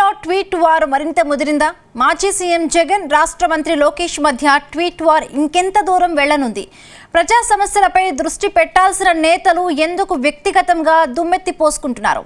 ఏపీలో tweet war మరింత ముదిరిందా? మాజీ సీఎం జగన్, రాష్ట్ర మంత్రి లోకేష్ మధ్య ట్వీట్ వార్ ఇంకెంత దూరం వెళ్లనుంది? ప్రజా సమస్యలపై దృష్టి పెట్టాల్సిన నేతలు ఎందుకు వ్యక్తిగతంగా దుమ్మెత్తి పోసుకుంటున్నారు?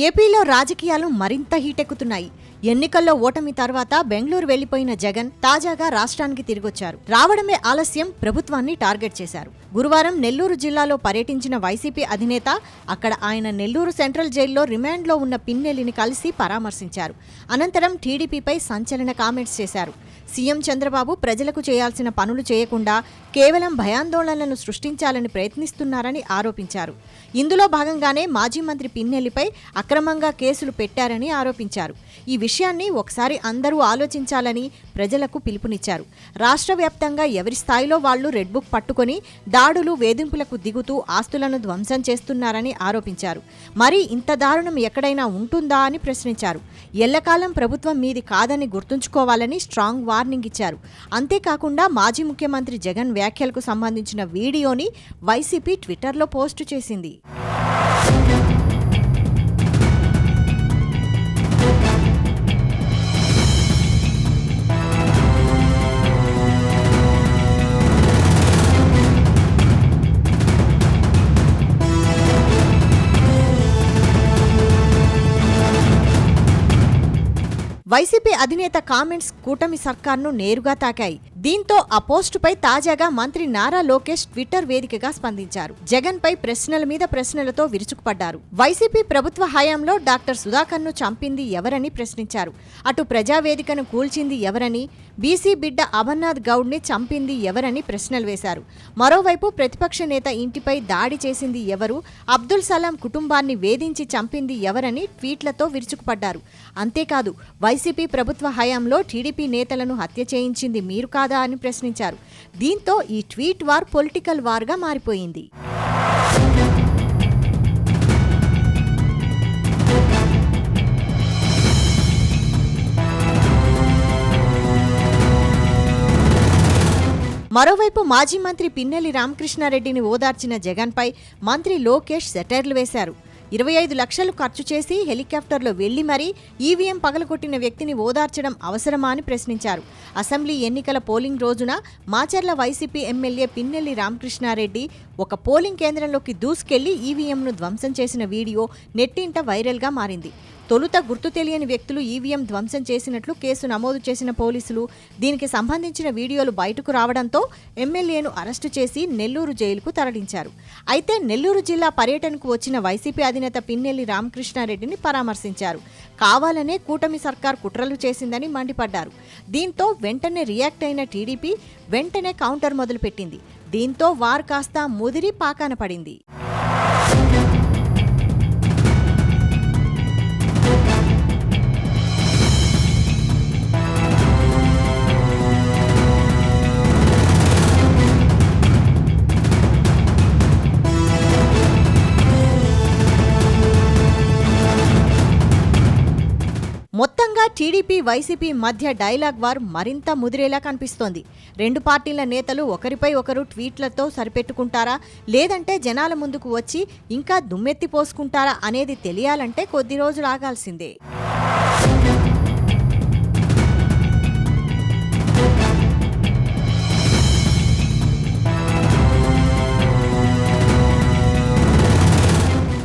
ఏపీలో రాజకీయాలు మరింత హీటెక్కుతున్నాయి. ఎన్నికల్లో ఓటమి తర్వాత బెంగళూరు వెళ్లిపోయిన జగన్ తాజాగా రాష్ట్రానికి తిరిగొచ్చారు. రావడమే ఆలస్యం ప్రభుత్వాన్ని టార్గెట్ చేశారు. గురువారం నెల్లూరు జిల్లాలో పర్యటించిన వైసీపీ అధినేత అక్కడ ఆయన నెల్లూరు సెంట్రల్ జైల్లో రిమాండ్లో ఉన్న పిన్నెల్లిని కలిసి పరామర్శించారు. అనంతరం టీడీపీపై సంచలన కామెంట్స్ చేశారు. సీఎం చంద్రబాబు ప్రజలకు చేయాల్సిన పనులు చేయకుండా కేవలం భయాందోళనలను సృష్టించాలని ప్రయత్నిస్తున్నారని ఆరోపించారు. ఇందులో భాగంగానే మాజీ మంత్రి పిన్నెల్లిపై అక్రమంగా కేసులు పెట్టారని ఆరోపించారు. ఈ విషయాన్ని ఒకసారి అందరూ ఆలోచించాలని ప్రజలకు పిలుపునిచ్చారు. రాష్ట్ర వ్యాప్తంగా ఎవరి స్థాయిలో వాళ్లు రెడ్ బుక్ పట్టుకొని దాడులు, వేధింపులకు దిగుతూ ఆస్తులను ధ్వంసం చేస్తున్నారని ఆరోపించారు. మరి ఇంత దారుణం ఎక్కడైనా ఉంటుందా అని ప్రశ్నించారు. ఎల్లకాలం ప్రభుత్వం మీది కాదని గుర్తుంచుకోవాలని స్ట్రాంగ్ వార్నింగ్ ఇచ్చారు. అంతేకాకుండా మాజీ ముఖ్యమంత్రి జగన్ వ్యాఖ్యలకు సంబంధించిన వీడియోని వైసీపీ ట్విట్టర్లో పోస్టు చేసింది. వైసీపీ అధినేత కామెంట్స్ కూటమి సర్కార్ను నేరుగా తాకాయి. దీంతో ఆ పోస్టుపై తాజాగా మంత్రి నారా లోకేష్ ట్విట్టర్ వేదికగా స్పందించారు. జగన్ పై ప్రశ్నల మీద ప్రశ్నలతో విరుచుకుపడ్డారు. వైసీపీ ప్రభుత్వ హయాంలో డాక్టర్ సుధాకర్ను చంపింది ఎవరని ప్రశ్నించారు. అటు ప్రజావేదికను కూల్చింది ఎవరని, బీసీ బిడ్డ అమర్నాథ్ గౌడ్ని చంపింది ఎవరని ప్రశ్నలు వేశారు. మరోవైపు ప్రతిపక్ష నేత ఇంటిపై దాడి చేసింది ఎవరు, అబ్దుల్ సలాం కుటుంబాన్ని వేధించి చంపింది ఎవరని ట్వీట్లతో విరుచుకుపడ్డారు. అంతేకాదు వైసీపీ ప్రభుత్వ హయాంలో టీడీపీ నేతలను హత్య చేయించింది మీరు కాదా అని ప్రశ్నించారు. దీంతో ఈ ట్వీట్ వార్ పొలిటికల్ వార్గా మారిపోయింది. మరోవైపు మాజీ మంత్రి పిన్నెల్లి రామకృష్ణారెడ్డిని ఓదార్చిన జగన్పై మంత్రి లోకేష్ సెటైర్లు వేశారు. 25 లక్షలు ఖర్చు చేసి హెలికాప్టర్లో వెళ్లి మరీ ఈవీఎం పగలగొట్టిన వ్యక్తిని ఓదార్చడం అవసరమా అని ప్రశ్నించారు. అసెంబ్లీ ఎన్నికల పోలింగ్ రోజున మాచర్ల వైసీపీ ఎమ్మెల్యే పిన్నెల్లి రామకృష్ణారెడ్డి ఒక పోలింగ్ కేంద్రంలోకి దూసుకెళ్లి ఈవీఎంను ధ్వంసం చేసిన వీడియో నెట్టింట వైరల్గా మారింది. తొలుత గుర్తు తెలియని వ్యక్తులు ఈవీఎం ధ్వంసం చేసినట్లు కేసు నమోదు చేసిన పోలీసులు దీనికి సంబంధించిన వీడియోలు బయటకు రావడంతో ఎమ్మెల్యేను అరెస్టు చేసి నెల్లూరు జైలుకు తరలించారు. అయితే నెల్లూరు జిల్లా పర్యటనకు వచ్చిన వైసీపీ అధినేత పిన్నెల్లి రామకృష్ణారెడ్డిని పరామర్శించారు. కావాలనే కూటమి సర్కార్ కుట్రలు చేసిందని మండిపడ్డారు. దీంతో వెంటనే రియాక్ట్ అయిన టీడీపీ వెంటనే కౌంటర్ మొదలుపెట్టింది. దీంతో వార్ కాస్త ముదిరి పాకాన పడింది. మొత్తంగా టీడీపీ, వైసీపీ మధ్య డైలాగ్ వార్ మరింత ముదిరేలా కనిపిస్తోంది. రెండు పార్టీల నేతలు ఒకరిపై ఒకరు ట్వీట్లతో సరిపెట్టుకుంటారా, లేదంటే జనాల ముందుకు వచ్చి ఇంకా దుమ్మెత్తి పోసుకుంటారా అనేది తెలియాలంటే కొద్ది రోజులు ఆగాల్సిందే.